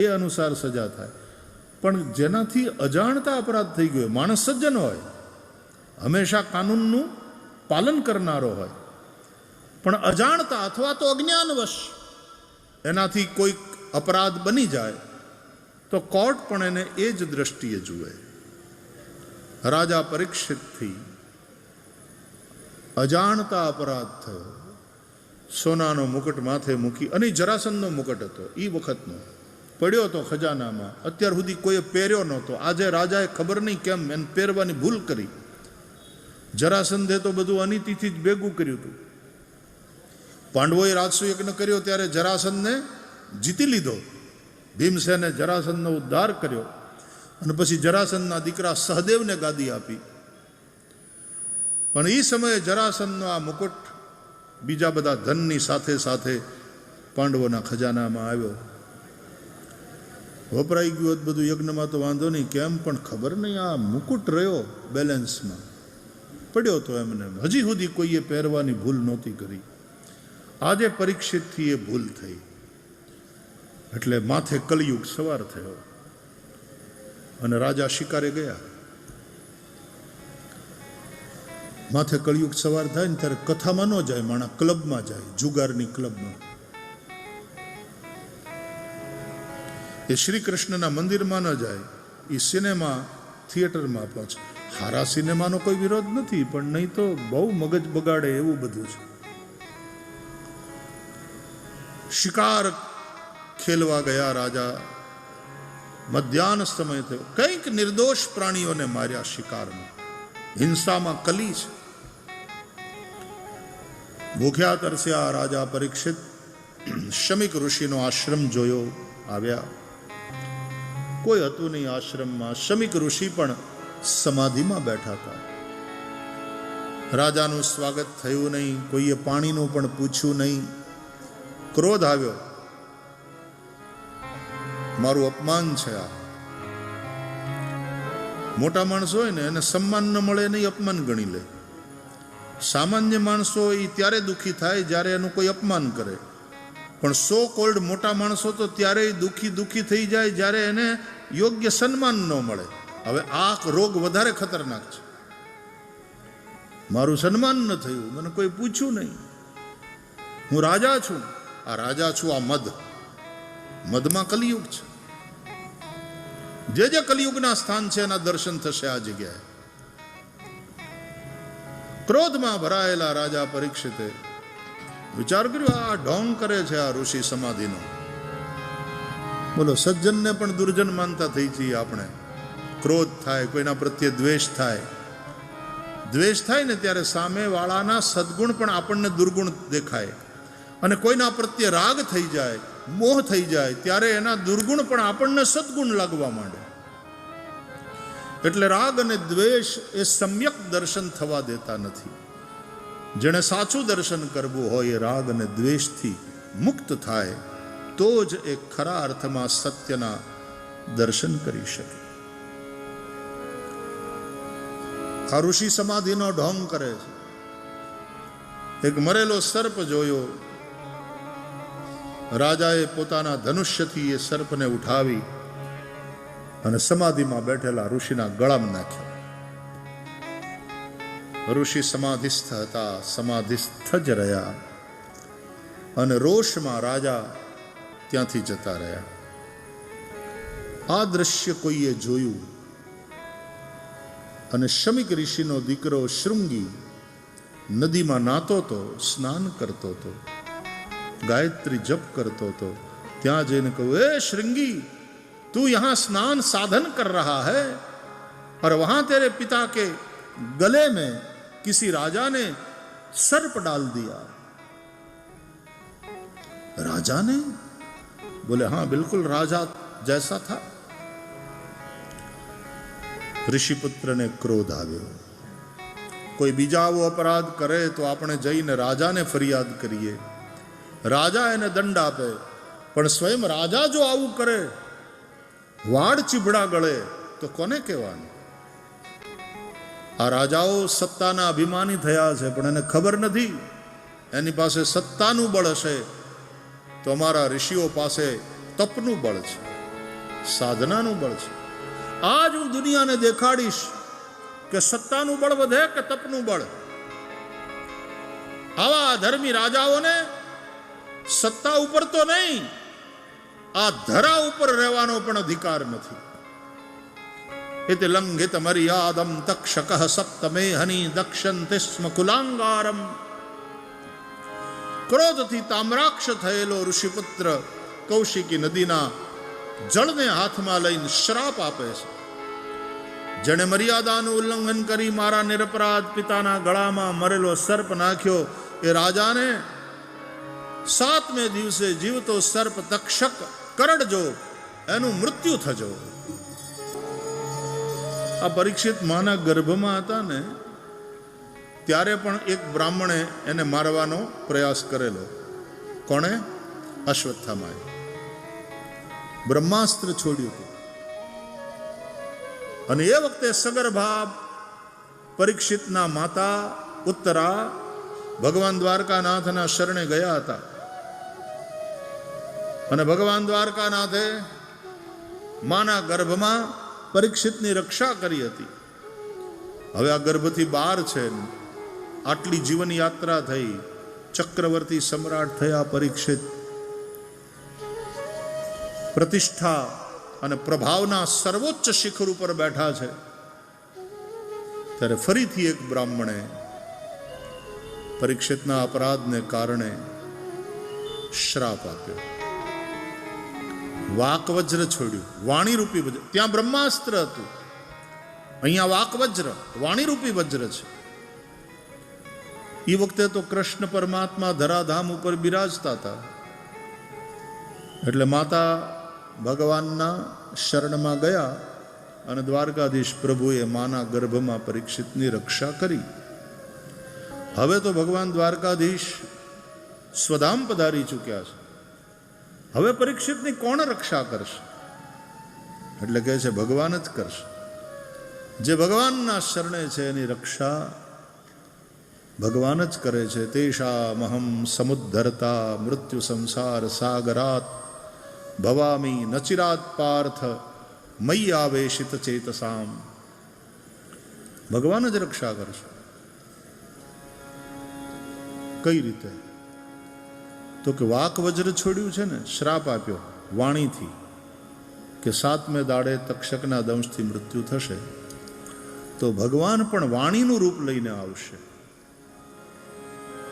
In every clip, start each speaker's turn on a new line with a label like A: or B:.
A: એ અનુસાર સજા થાય. પણ જેનાથી અજાણતા અપરાધ થઈ ગયો, માણસ સજ્જન હોય, હંમેશા કાનૂનનું પાલન કરનારો હોય, પણ અજાણતા અથવા તો અજ્ઞાનવશ એનાથી કોઈ અપરાધ બની જાય તો કોર્ટ પણ એને એ જ દ્રષ્ટિએ જુએ. રાજા પરીક્ષિતથી અજાણતા અપરાધ થયો, સોનાનો મુકટ માથે મૂકી, અને જરાસંધનો મુકટ હતો એ વખતનો, પડ્યો હતો ખજાનામાં, અત્યાર સુધી કોઈએ પહેર્યો નહોતો. આજે રાજાએ ખબર નહીં કેમ એને પહેરવાની ભૂલ કરી. જરાસંધે તો બધું અનિતિથી જ ભેગું કર્યું હતું. પાંડવોએ રાજસુ યજ્ઞ કર્યો ત્યારે જરાસંધને જીતી લીધો. ભીમસેને જરાસંધનો ઉદ્ધાર કર્યો અને પછી જરાસંધના દીકરા સહદેવને ગાદી આપી. પણ એ સમયે જરાસંધનો આ મુકુટ બીજા બધા ધનની સાથે સાથે પાંડવોના ખજાનામાં આવ્યો. વપરાઈ ગયું હોત બધું યજ્ઞમાં તો વાંધો નહીં, કેમ પણ ખબર નહીં આ મુકુટ રહ્યો બેલેન્સમાં, પડ્યો તો એમને. હજી સુધી કોઈએ પહેરવાની ભૂલ નહોતી કરી. આજે પરીક્ષિતથી એ ભૂલ થઈ એટલે માથે કલયુગ સવાર થયો અને રાજા શિકારે ગયા. માથે કળિયુગ સવાર થાય ને ત્યારે કથામાં ન જાય, માણસ ક્લબમાં જાય, જુગારની ક્લબમાં. એ શ્રી કૃષ્ણના મંદિરમાં ન જાય, એ સિનેમા થિયેટરમાં પહોંચે. હારા સિનેમાનો કોઈ વિરોધ નથી, પણ નહીં તો બહુ મગજ બગાડે એવું બધું છે. શિકાર ખેલવા ગયા રાજા. મધ્યાહ્ન સમય થયો, કંઈક નિર્દોષ પ્રાણીઓને માર્યા શિકારમાં. હિંસામાં કલી છે. ભૂખ્યા તરસ્યા રાજા પરીક્ષિત શમિક ઋષિનો આશ્રમ જોયો, આવ્યા. કોઈ હતું નહીં આશ્રમમાં. શમિક ઋષિ પણ સમાધિમાં બેઠા હતા. રાજાનું સ્વાગત થયું નહીં, કોઈએ પાણીનું પણ પૂછ્યું નહીં. ક્રોધ આવ્યો, મારું અપમાન છે આ. મોટા માણસો હોય ને એને સન્માન ન મળે નહીં, અપમાન ગણી લે. સામાન્ય માણસો એ ત્યારે દુઃખી થાય જ્યારે એનું કોઈ અપમાન કરે, પણ સો કોલ્ડ મોટા માણસો તો ત્યારે દુઃખી થઈ જાય જ્યારે એને યોગ્ય સન્માન ન મળે. હવે આ રોગ વધારે ખતરનાક છે. મારું સન્માન ન થયું, મને કોઈ પૂછ્યું નહીં, હું રાજા છું. આ રાજા છું, આ મદમાં કલિયુગ છે. જે કલિયુગના સ્થાન છે એના દર્શન થશે આ જગ્યાએ. ક્રોધમાં ભરાયેલા રાજા પરીક્ષિતે વિચાર કર્યો, આ ઢોંગ કરે છે આ ઋષિ સમાધિનો. બોલો, સજ્જનને પણ દુર્જન માનતા થઈ છીએ આપણે. ક્રોધ થાય, કોઈના પ્રત્યે દ્વેષ થાય. દ્વેષ થાય ને ત્યારે સામે વાળાના સદગુણ પણ આપણને દુર્ગુણ દેખાય, અને કોઈના પ્રત્યે રાગ થઈ જાય, મોહ થઈ જાય, ત્યારે એના દુર્ગુણ પણ આપણને સદગુણ લાગવા માંડે. એટલે રાગ અને દ્વેષ એ સમ્યક દર્શન થવા દેતા નથી. જેણે સાચું દર્શન કરવું હોય એ રાગ અને દ્વેષથી મુક્ત થાય તો જ એ ખરા અર્થમાં સત્યના દર્શન કરી શકે. આ ઋષિ સમાધિનો ઢોંગ કરે છે. એક મરેલો સર્પ જોયો. રાજાએ પોતાના ધનુષ્યથી એ સર્પને ઉઠાવી અને સમાધિમાં બેઠેલા ઋષિના ગળામાં નાખ્યો. ઋષિ સમાધિસ્થ હતા, સમાધિસ્થ જ રહ્યા, અને રોષમાં રાજા ત્યાંથી જતા રહ્યા. આ દ્રશ્ય કોઈએ જોયું, અને શમિક ઋષિનો દીકરો શૃંગી નદીમાં નાતો તો, સ્નાન કરતો હતો, ગાયત્રી જપ કરતો હતો. ત્યાં જઈને કહું, એ श्रृंगी, तू यहां स्नान साधन कर रहा है और वहां तेरे पिता के गले में किसी राजा ने सर्प डाल दिया. राजा ने? बोले हाँ, बिल्कुल राजा जैसा था. ऋषिपुत्र ने क्रोध આવ્યો. કોઈ બીજા આવો અપરાધ કરે તો આપણે જઈને રાજાને ફરિયાદ કરીએ, રાજા એને દંડ આપે. પણ સ્વયં રાજા જો આવું કરે, વાડ ચીભડા ગળે, તો કોને કહેવાનું? આ રાજાઓ સત્તાના અભિમાની થયા છે, પણ એને ખબર નથી એની પાસે સત્તાનું બળ હશે તો અમારા ઋષિઓ પાસે તપનું બળ છે. સાધનાનું બળ છે. આજ હું દુનિયાને દેખાડીશ કે સત્તાનું બળ વધે કે તપનું બળ. આવા ધર્મી રાજાઓને સત્તા ઉપર તો નહીં, આ ધરા ઉપર રહેવાનો પણ અધિકાર નથી. ઇતિ લંઘિત મર્યાદમ તક્ષક સપ્તમે હની દક્ષંતે સ્મ કુલાંગારમ. ક્રોધથી તામ્રાક્ષ થયેલો ઋષિપુત્ર કૌશિકી નદીના જળને હાથમાં લઈને શ્રાપ આપે છે. જેણે મર્યાદાનું ઉલ્લંઘન કરી મારા નિરપરાધ પિતાના ગળામાં મરેલો સર્પ નાખ્યો, એ રાજાને 7મે દિવસે જીવતો સર્પ તક્ષક કરડજો, એનું મૃત્યુ થજો. આ પરીક્ષિત માના ગર્ભમાં હતા ને ત્યારે પણ એક બ્રાહ્મણે એને મારવાનો પ્રયાસ કરેલો. કોણે? અશ્વત્થામાએ બ્રહ્માસ્ત્ર છોડ્યું હતું. અને એ વખતે સગર્ભા પરીક્ષિતના માતા ઉત્તરા ભગવાન દ્વારકાનાથના શરણે ગયા હતા. અને ભગવાન દ્વારકાનાથે માના ગર્ભમાં પરીક્ષિતની રક્ષા કરી હતી. હવે આ ગર્ભથી બહાર છે, આટલી જીવન યાત્રા થઈ, ચક્રવર્તી સમ્રાટ થયા પરીક્ષિત, પ્રતિષ્ઠા અને પ્રભાવના સર્વોચ્ચ શિખર ઉપર બેઠા છે. ત્યારે ફરીથી એક બ્રાહ્મણે પરીક્ષિતના અપરાધને કારણે શ્રાપ આપ્યો. વાકવજ્ર છોડ્યું, વાણીરૂપી વજ્ર. ત્યાં બ્રહ્માસ્ત્ર હતું, અહીંયા વાકવજ્ર, વાણીરૂપી વજ્ર છે. એ વખતે તો કૃષ્ણ પરમાત્મા ધરાધામ ઉપર બિરાજતા હતા. એટલે માતા ભગવાનના શરણમાં ગયા અને દ્વારકાધીશ પ્રભુએ માના ગર્ભમાં પરીક્ષિતની રક્ષા કરી. હવે તો ભગવાન દ્વારકાધીશ સ્વધામ પધારી ચૂક્યા છે. હવે પરીક્ષિતની કોણ રક્ષા કરશે? એટલે કહે છે ભગવાન જ કરશે. જે ભગવાનના શરણે છે એની રક્ષા ભગવાન જ કરે છે. તેષામહં સમુદ્ધરતા મૃત્યુ સંસાર સાગરાત ભવામી નચિરાત પાર્થ મય્ય આવેશિત ચેતસામ. ભગવાન જ રક્ષા કરશે. કઈ રીતે? તો કે વાકવજ્ર છોડ્યું છે ને, શ્રાપ આપ્યો વાણીથી કે 7મે દાડે તક્ષકના દંશથી મૃત્યુ થશે. તો ભગવાન પણ વાણીનું રૂપ લઈને આવશે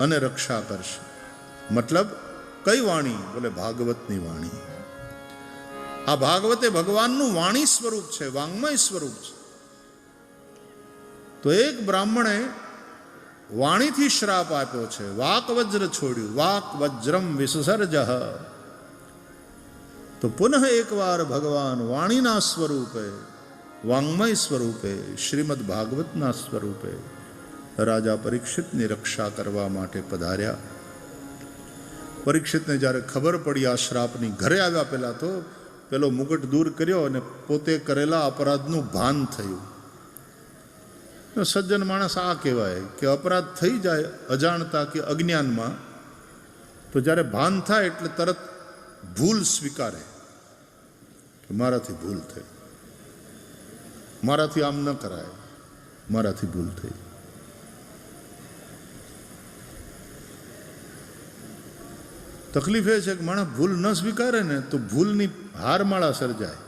A: અને રક્ષા કરશે. મતલબ કઈ વાણી? બોલે ભાગવતની વાણી. આ ભાગવત એ ભગવાનનું વાણી સ્વરૂપ છે, વાંગ્મય સ્વરૂપ છે. તો એક બ્રાહ્મણે વાણીથી શ્રાપ આપ્યો છે, વાકવજ્ર છોડ્યું, વાકવજ્રમ વિસસર્જ. તો પુનઃ એકવાર ભગવાન વાણીના સ્વરૂપે, વાંગ્મય સ્વરૂપે, શ્રીમદ ભાગવતના સ્વરૂપે રાજા પરીક્ષિતની રક્ષા કરવા માટે પધાર્યા. પરીક્ષિતને જ્યારે ખબર પડી આ શ્રાપની, ઘરે આવ્યા પહેલા તો પેલો મુગટ દૂર કર્યો અને પોતે કરેલા અપરાધનું ભાન થયું. સજ્જન માણસ આ કહેવાય કે અપરાધ થઈ જાય અજાણતા કે અજ્ઞાનમાં, તો જ્યારે ભાન થાય એટલે તરત ભૂલ સ્વીકારે કે મારાથી ભૂલ થઈ, મારાથી આમ ન કરાય, મારાથી ભૂલ થઈ. તકલીફ એ છે કે માણસ ભૂલ ન સ્વીકારે ને તો ભૂલની હારમાળા સર્જાય.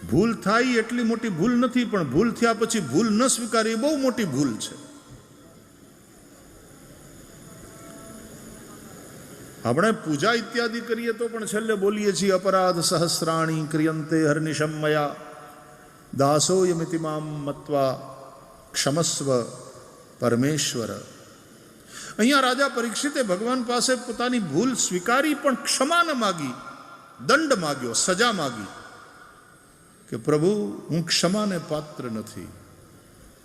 A: ભૂલ થાય એટલી મોટી ભૂલ નથી, પણ ભૂલ થયા પછી ભૂલ ન સ્વીકારી એ બહુ મોટી ભૂલ છે. આપણે પૂજા ઇત્યાદિ કરીએ તો પણ છેલ્લે બોલીએ છીએ અપરાધ સહસ્રાણી ક્રિયંતે હર્નિશમ મયા દાસોયમિતિ મામ મત્વા ક્ષમસ્વ પરમેશ્વર. અહીંયા રાજા પરીક્ષિતે ભગવાન પાસે પોતાની ભૂલ સ્વીકારી, પણ ક્ષમા ન માગી, દંડ માગ્યો, સજા માગી કે પ્રભુ હું ક્ષમાને પાત્ર નથી,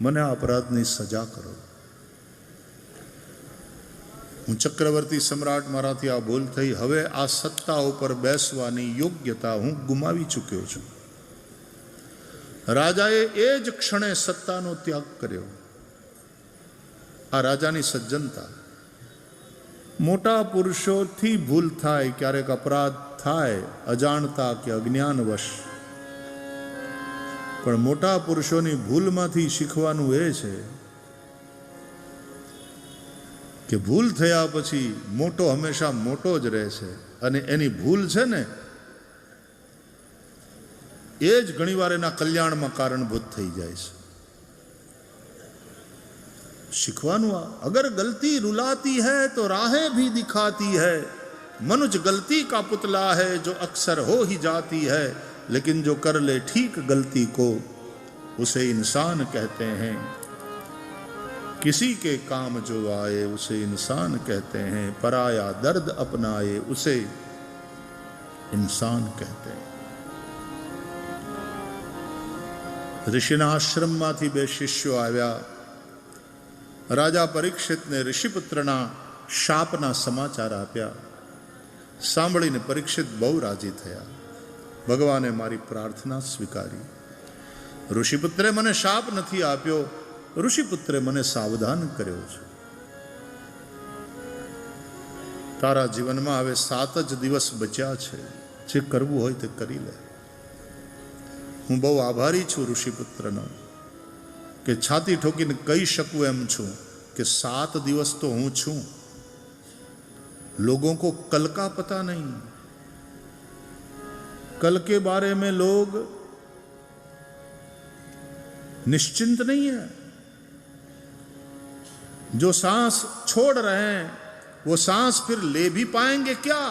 A: મને આ અપરાધની સજા કરો. હું ચક્રવર્તી સમ્રાટ, મારાથી આ ભૂલ થઈ, હવે આ સત્તા ઉપર બેસવાની યોગ્યતા હું ગુમાવી ચૂક્યો છું. રાજાએ એ જ ક્ષણે સત્તાનો ત્યાગ કર્યો. આ રાજાની સજ્જનતા. મોટા પુરુષોથી ભૂલ થાય, ક્યારેક અપરાધ થાય, અજાણતા કે અજ્ઞાનવશ. પણ મોટા પુરુષોની ભૂલમાંથી શીખવાનું એ છે કે ભૂલ થયા પછી મોટો હંમેશા મોટો જ રહે છે, અને એની ભૂલ છે ને એ જ ઘણીવાર એના કલ્યાણમાં કારણભૂત થઈ જાય છે. શીખવાનું અગર ગલતી रुलाती है तो राहें भी दिखाती है, मनुज गलती का पुतला है जो अक्सर हो ही जाती है, लेकिन जो कर ले ठीक गलती को उसे इंसान कहते हैं, किसी के काम जो आए उसे इंसान कहते हैं, पराया दर्द अपनाए उसे इंसान कहते हैं. ऋषिना आश्रमમાંથી બે શિષ્યો આવ્યા. રાજા પરીક્ષિતને ઋષિપુત્રના શાપના સમાચાર આપ્યા. સાંભળીને પરીક્ષિત બહુ રાજી થયા. ભગવાને મારી પ્રાર્થના સ્વીકારી. ઋષિપુત્રે મને શાપ નથી આપ્યો, ઋષિપુત્રે મને સાવધાન કર્યો છે. તારા જીવનમાં હવે 7 જ દિવસ બચ્યા છે, જે કરવું હોય તે કરી લે. હું બહુ આભારી છું ઋષિપુત્રનો કે છાતી ઠોકીને કહી શકું એમ છું કે 7 દિવસ તો હું છું. लोगों को कल का पता नहीं, कल के बारे में लोग निश्चिंत नहीं है. जो सांस छोड़ रहे हैं वो सांस फिर ले भी पाएंगे क्या,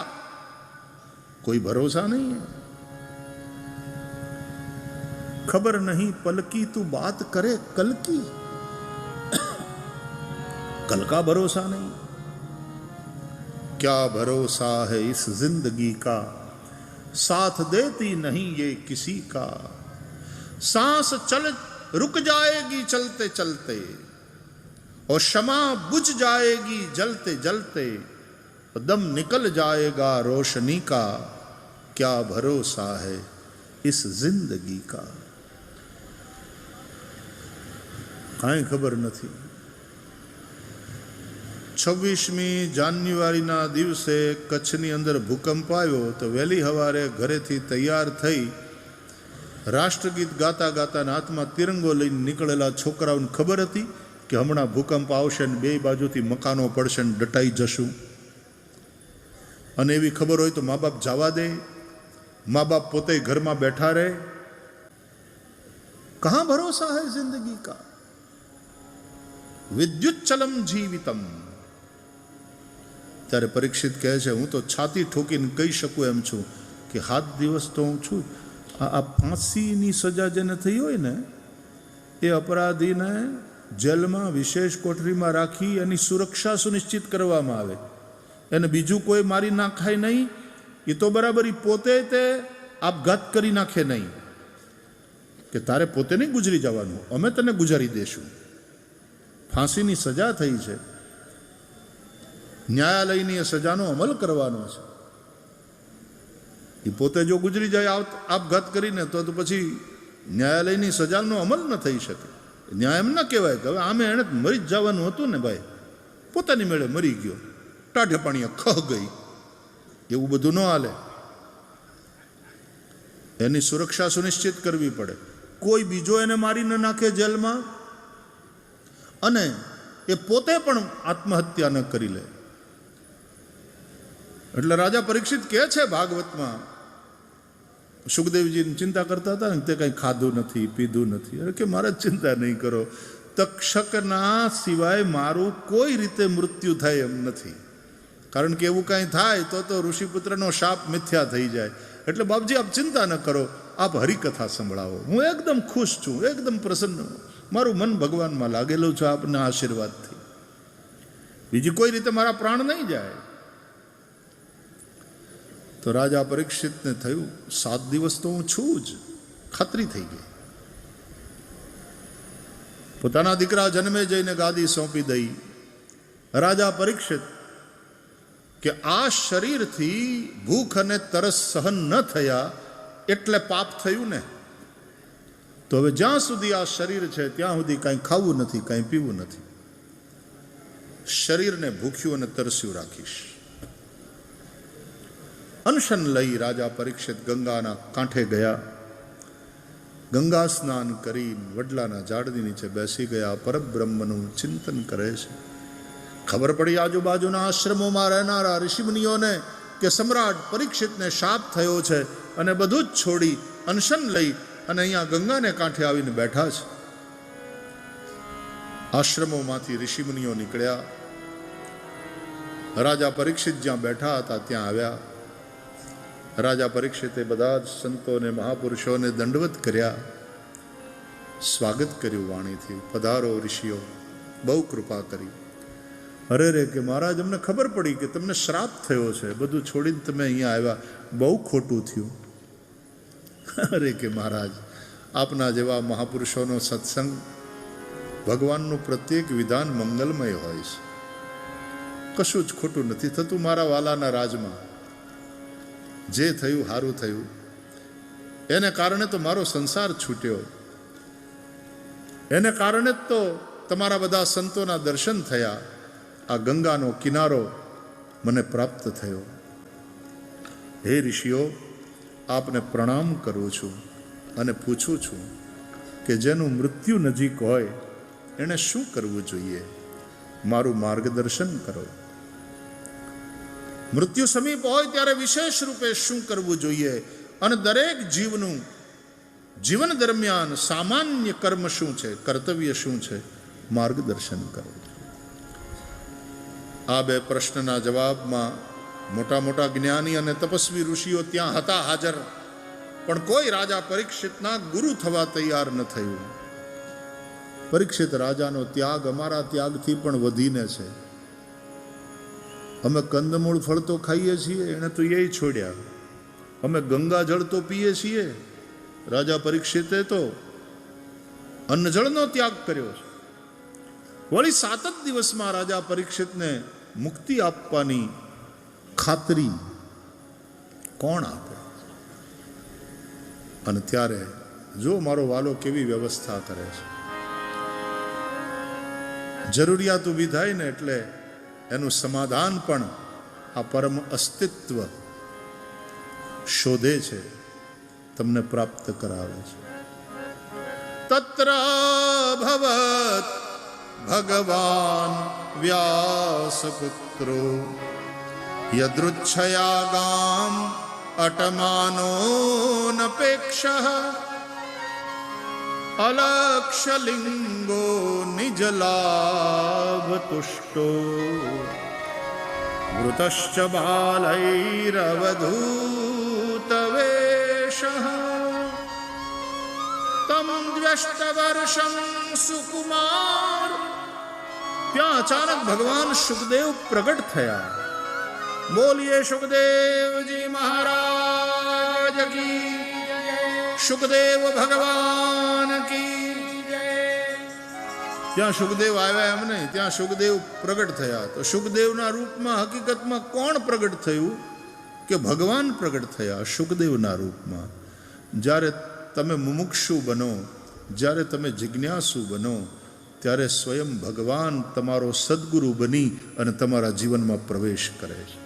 A: कोई भरोसा नहीं है. खबर नहीं पल की तू बात करे कल की, कल का भरोसा नहीं. क्या भरोसा है इस जिंदगी का, साथ देती नहीं ये किसी का. सांस चल रुक जाएगी चलते चलते, और शमा बुझ जाएगी जलते जलते, दम निकल जाएगा रोशनी का. क्या भरोसा है इस जिंदगी का. કાંઈ ખબર નથી. 26મી જાન્યુઆરીના દિવસે કચ્છની અંદર ભૂકંપ આવ્યો તો વહેલી સવારે ઘરેથી તૈયાર થઈ રાષ્ટ્રગીત ગાતા ગાતા હાથમાં તિરંગો લઈને નીકળેલા છોકરાઓને ખબર હતી કે હમણાં ભૂકંપ આવશે ને બે બાજુથી મકાનો પડશે ને દટાઈ જશું. અને એવી ખબર હોય તો મા બાપ જવા દે, મા બાપ પોતે ઘરમાં બેઠા રહે. કહાં ભરોસા હૈ જિંદગી કા, વિદ્યુત ચલમ જીવિતમ. ત્યારે પરીક્ષિત કહે છે હું તો છાતી ઠોકીને કહી શકું એમ છું કે 7 દિવસ તો હું છું. આ ફાંસીની સજા જેને થઈ હોય ને એ અપરાધીને જેલમાં વિશેષ કોઠરીમાં રાખી એની સુરક્ષા સુનિશ્ચિત કરવામાં આવે. એને બીજું કોઈ મારી નાખાય નહીં. એ તો બરાબર એ પોતે તે આપઘાત કરી નાખે નહીં કે તારે પોતે નહીં ગુજરી જવાનું, અમે તને ગુજારી દેશું. ફાંસીની સજા થઈ છે, ન્યાયાલયની સજાનો અમલ કરવાનો છે. એ પોતે જો ગુજરી જાય આપઘાત કરીને તો પછી ન્યાયાલયની સજાનો અમલ ન થઈ શકે. ન્યાય એમ ન કહેવાય કે હવે આમે એણે મરી જ જવાનું હતું ને ભાઈ, પોતાની મેળે મરી ગયો, ટાઢે પાણીએ ખહ ગઈ, એવું બધું ન હાલે. એની સુરક્ષા સુનિશ્ચિત કરવી પડે. કોઈ બીજો એને મારી ન નાખે જેલમાં, અને એ પોતે પણ આત્મહત્યા ન કરી લે. એટલે રાજા પરીક્ષિત કહે છે ભાગવતમાં, સુખદેવજીની ચિંતા કરતા હતા ને તે કંઈ ખાધું નથી પીધું નથી. અરે કે મારે ચિંતા નહીં કરો, તક્ષકના સિવાય મારું કોઈ રીતે મૃત્યુ થાય એમ નથી. કારણ કે એવું કાંઈ થાય તો ઋષિપુત્રનો શાપ મિથ્યા થઈ જાય. એટલે બાપજી આપ ચિંતા ન કરો, આપ હરિકથા સંભળાવો. હું એકદમ ખુશ છું, એકદમ પ્રસન્ન, મારું મન ભગવાનમાં લાગેલું છે આપના આશીર્વાદથી. બીજી કોઈ રીતે મારા પ્રાણ નહીં જાય. તો રાજા પરીક્ષિતને થયું 7 દિવસ તો હું છું જ, ખાતરી થઈ ગઈ. પોતાના દીકરા જન્મે જઈને ગાદી સોંપી દઈ. રાજા પરીક્ષિત કે આ શરીરથી ભૂખ અને તરસ સહન ન થયા એટલે પાપ થયું ને. તો હવે જ્યાં સુધી આ શરીર છે ત્યાં સુધી કાંઈ ખાવું નથી, કાંઈ પીવું નથી. શરીરને ભૂખ્યું અને તરસ્યું રાખીશ. અનશન લઈ રાજા પરીક્ષિત ગંગાના કાંઠે ગયા. ગંગા સ્નાન કરી વડલાના ઝાડની નીચે બેસી ગયા. પરબ્રહ્મનું ચિંતન કરે છે. ખબર પડી આજુબાજુના આશ્રમોમાં રહેનારા ઋષિમુનિઓને કે સમ્રાટ પરીક્ષિતને શાપ થયો છે અને બધું જ છોડી અનશન લઈ અને અહીંયા ગંગાને કાંઠે આવીને બેઠા છે. આશ્રમોમાંથી ઋષિમુનિઓ નીકળ્યા. રાજા પરીક્ષિત જ્યાં બેઠા હતા ત્યાં આવ્યા. રાજા પરીક્ષિતે બધા જ સંતોને મહાપુરુષોને દંડવત કર્યા. સ્વાગત કર્યું વાણીથી. પધારો ઋષિઓ, બહુ કૃપા કરી. અરે રે કે મહારાજ, અમને ખબર પડી કે તમને શ્રાપ થયો છે, બધું છોડીને તમે અહીંયા આવ્યા, બહુ ખોટું થયું. અરે કે મહારાજ, આપના જેવા મહાપુરુષોનો સત્સંગ, ભગવાનનું પ્રત્યેક વિધાન મંગલમય હોય છે. કશું જ ખોટું નથી થતું મારા વાલાના રાજમાં. જે થયું સારું થયું. એને કારણે તો મારો સંસાર છૂટ્યો. એને કારણે જ તો તમારા બધા સંતોના દર્શન થયા. આ ગંગાનો કિનારો મને પ્રાપ્ત થયો. હે ઋષિઓ, આપને પ્રણામ કરું છું અને પૂછું છું કે જેનું મૃત્યુ નજીક હોય એણે શું કરવું જોઈએ? મારું માર્ગદર્શન કરો. મૃત્યુ સમીપ હોય ત્યારે વિશેષ રૂપે શું કરવું જોઈએ અને દરેક જીવનું જીવન દરમિયાન સામાન્ય કર્મ શું છે, કર્તવ્ય શું છે, માર્ગદર્શન કરો. આ બે પ્રશ્નના જવાબમાં મોટા મોટા જ્ઞાની અને તપસ્વી ઋષિઓ ત્યાં હતા હાજર, પણ કોઈ રાજા પરીક્ષિતના ગુરુ થવા તૈયાર ન થયું. પરીક્ષિત રાજાનો ત્યાગ અમારા ત્યાગથી પણ વધીને છે. અમે કંદમૂળ ફળ તો ખાઈએ છીએ, એને તો એ છોડ્યા. અમે ગંગા જળ તો પીએ છીએ, રાજા પરીક્ષિતે તો અન્નજળનો ત્યાગ કર્યો છે. વળી 7 જ દિવસમાં રાજા પરીક્ષિતને મુક્તિ આપવાની ખાતરી કોણ આપે? અને ત્યારે જો મારો વાલો કેવી વ્યવસ્થા કરે છે. જરૂરિયાત ઊભી થાય ને એટલે એનું સમાધાન પણ આ પરમ અસ્તિત્વ શોધે છે, તમને પ્રાપ્ત કરાવે છે. તત્ર ભવત ભગવાન વ્યાસપુત્રો યદૃચ્છયા ગામ અટમાનો નપેક્ષઃ અલક્ષલિંગો નિજલાભ તુષ્ટો વૃતશ્ચ બાલૈરવધૂત વેશઃ તમ દ્વ્યષ્ટવર્ષં સુકુમાર. ત્યાં અચાનક ભગવાન સુખદેવ પ્રગટ થયા. બોલીએ સુખદેવજી મહારાજ કી, સુખદેવ ભગવાન કી. ત્યાં સુખદેવ આવ્યા એમ નહીં, ત્યાં સુખદેવ પ્રગટ થયા. તો સુખદેવના રૂપમાં હકીકતમાં કોણ પ્રગટ થયું? કે ભગવાન પ્રગટ થયા સુખદેવના રૂપમાં. જ્યારે તમે મુમુક્ષુ બનો, જ્યારે તમે જિજ્ઞાસુ બનો, ત્યારે સ્વયં ભગવાન તમારો સદગુરુ બની અને તમારા જીવનમાં પ્રવેશ કરે છે.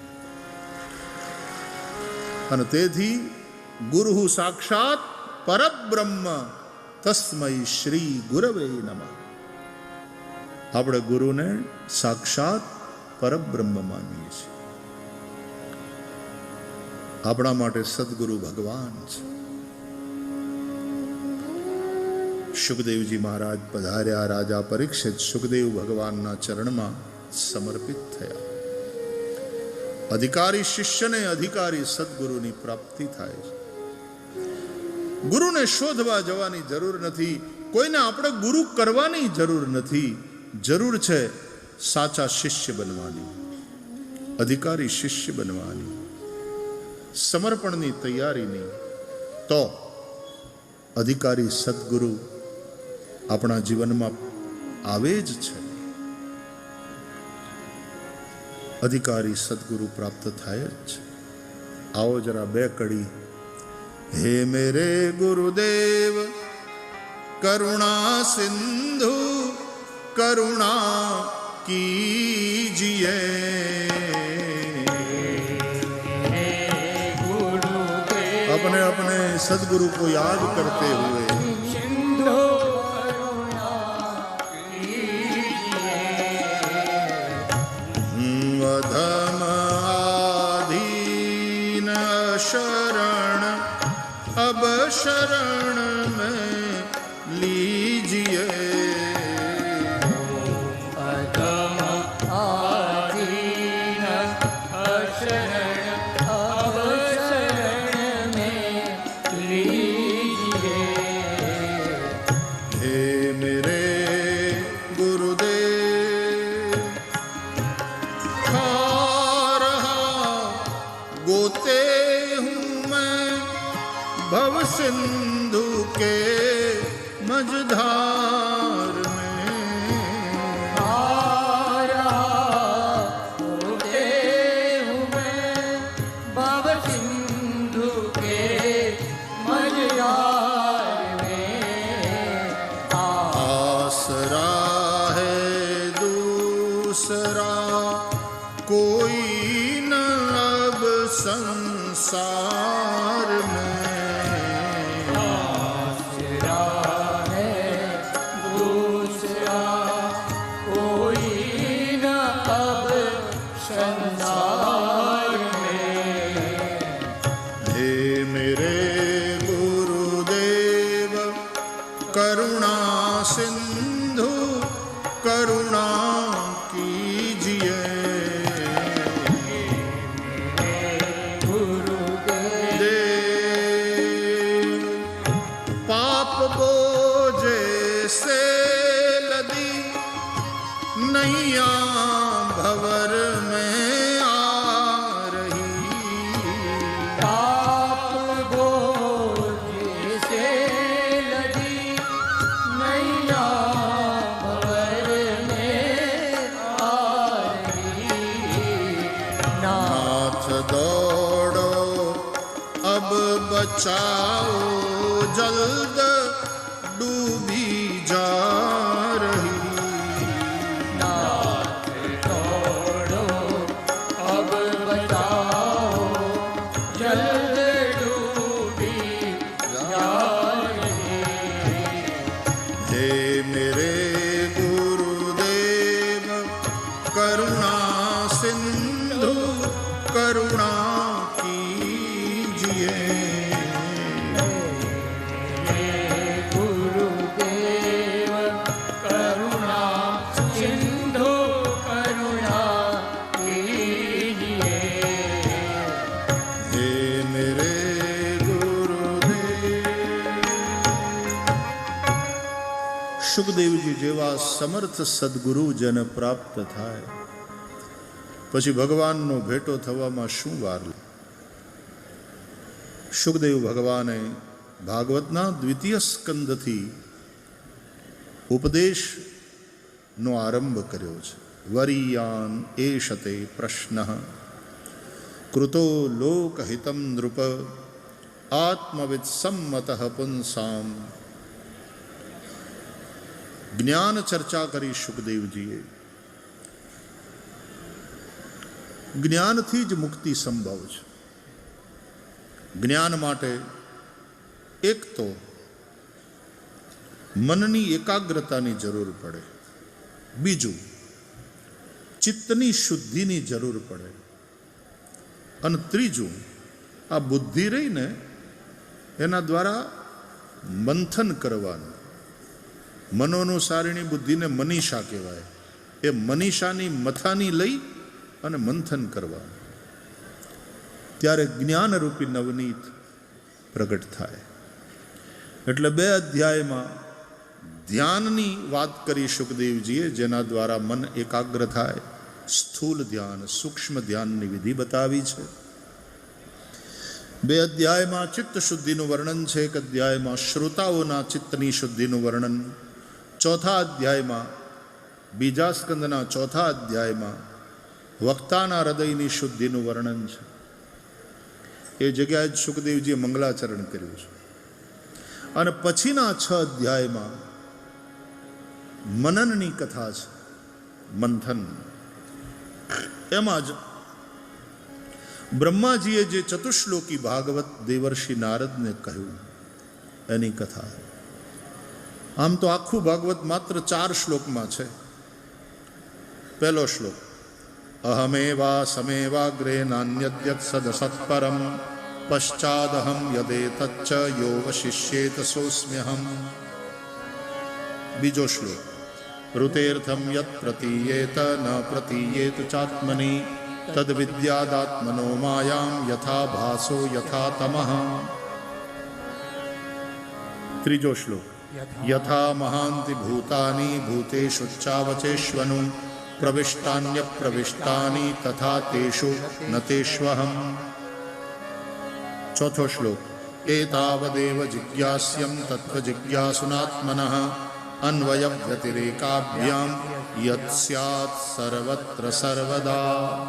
A: અને તેથી ગુરુ સાક્ષાત પરબ્રહ્મ તસ્મૈ શ્રી ગુરવે નમઃ. આપણે ગુરુને સાક્ષાત પરબ્રહ્મ માનીએ છીએ. આપણા માટે સદગુરુ ભગવાન છે. સુખદેવજી મહારાજ પધાર્યા. રાજા પરીક્ષિત સુખદેવ ભગવાનના ચરણમાં સમર્પિત થયા. અધિકારી શિષ્યને અધિકારી સદગુરુની પ્રાપ્તિ થાય છે. ગુરુને શોધવા જવાની જરૂર નથી, કોઈને આપણે ગુરુ કરવાની જરૂર નથી. જરૂર છે સાચા શિષ્ય બનવાની, અધિકારી શિષ્ય બનવાની, સમર્પણની તૈયારીની. તો અધિકારી સદગુરુ આપણા જીવનમાં આવે જ છે. અધિકારી સદગુરુ પ્રાપ્ત થાય જ છે. આવો જરા બે કડી. હે મેરે ગુરુદેવ કરુણા સિંધુ કરુણા कीजिए। अपने अपने सदगुरु को याद करते हुए अधम आधीन शरण अब शरण में लीजिए।
B: अधम आधीन शरण अब शरण में लीजिए।
A: हे मेरे गुरुदेव खा रहा गोते हूँ मैं भव सिंधु के मझधार में।
B: होते हूँ मैं भव सिंधु के मझधार में।
A: आसरा है दूसरा कोई न अब संसार में।
B: आसरा है दूसरा कोई न अब संसार में।
A: हे मेरे गुरुदेव करुणा सिंधु करुणा कीजिए। देव पाप बोझे से लदी नैया भंवर में आ रही।
B: पाप बोझ से लदी नैया भंवर में आ रही।
A: नाथ दौड़ो अब बचाओ जल्द डूबी जा रही।
B: नाथ दौड़ो अब बचाओ जल्द डूबी जा रही।
A: हे मेरे गुरुदेव करुणा सिंधु करुणा कीजिए।
B: गुरुदेव करुणा सिंधु करुणा कीजिए।
A: हे मेरे गुरुदेव। સુખદેવજી જેવા સમર્થ સદગુરુ જન પ્રાપ્ત થાય પછી ભગવાનનો ભેટો થવામાં શું વાર લે? સુખદેવ ભગવાને ભાગવતના દ્વિતીય સ્કંદથી ઉપદેશનો આરંભ કર્યો છે. વરીયાન એષતે પ્રશ્ન કૃતો લોકહિતમ નૃપ આત્મવિદ સંમત પુંસામ. જ્ઞાન ચર્ચા કરી સુખદેવજીએ. જ્ઞાનથી જ મુક્તિ સંભવ છે. જ્ઞાન માટે એક તો મનની એકાગ્રતાની જરૂર પડે, બીજું ચિત્તની શુદ્ધિની જરૂર પડે, અને ત્રીજું આ બુદ્ધિ રહીને એના દ્વારા મંથન કરવાનું. મનોનુસારીણી બુદ્ધિને મનીષા કહેવાય. એ મનીષાની મથાની લઈ અને મંથન કરવાનું, ત્યારે જ્ઞાનરૂપી નવનીત પ્રગટ થાય. એટલે 2 અધ્યાયમાં ધ્યાનની વાત કરી સુખદેવજીએ, જેના દ્વારા મન એકાગ્ર થાય. સ્થૂલ ધ્યાન, સૂક્ષ્મ ધ્યાનની વિધિ બતાવી છે. 2 અધ્યાયમાં ચિત્ત શુદ્ધિનું વર્ણન છે. 1 અધ્યાયમાં શ્રોતાઓના ચિત્તની શુદ્ધિનું વર્ણન. 4થા અધ્યાયમાં, બીજા સ્કંદના 4થા અધ્યાયમાં વક્તાના હૃદયની શુદ્ધિનું વર્ણન છે. એ જગ્યાએ જ સુખદેવજીએ મંગલાચરણ કર્યું છે. અને પછીના 6 અધ્યાયમાં મનનની કથા છે. મંથન. એમાં જ બ્રહ્માજીએ જે ચતુશ્લોકી ભાગવત દેવર્ષિ નારદને કહ્યું એની કથા. આમ તો આખું ભાગવત માત્ર 4 શ્લોકમાં છે. પહેલો શ્લોક, અહમેવા સમેવાગ્રે નાન્યદ્યત સદસત્પરમ પશ્ચાદહમ યદેતચ્ચ યો વશિષ્યેત સોસ્મ્યહમ. બીજો શ્લોક, ઋતેર્થમ યત પ્રતીયેત ન પ્રતીયેત ચાત્મનિ તદ વિદ્યાદાત્મનો માયામ યથા ભાસો યથા તમઃ. ત્રીજો શ્લોક, યથા મહાંતિ ભૂતાની ભૂતેષુ ચાવચેષ્વનુ પ્રવિષ્ટાન્ય પ્રવિષ્ટાની તથા તેષુ ન તેષ્વહમ. ચોથો શ્લોક, એતાવદેવ જિજ્ઞાસ્યમ તત્વ જિજ્ઞાસુનાત્મનઃ અન્વય વ્યતિરેકાભ્યામ યત સ્યાત સર્વત્ર સર્વદા.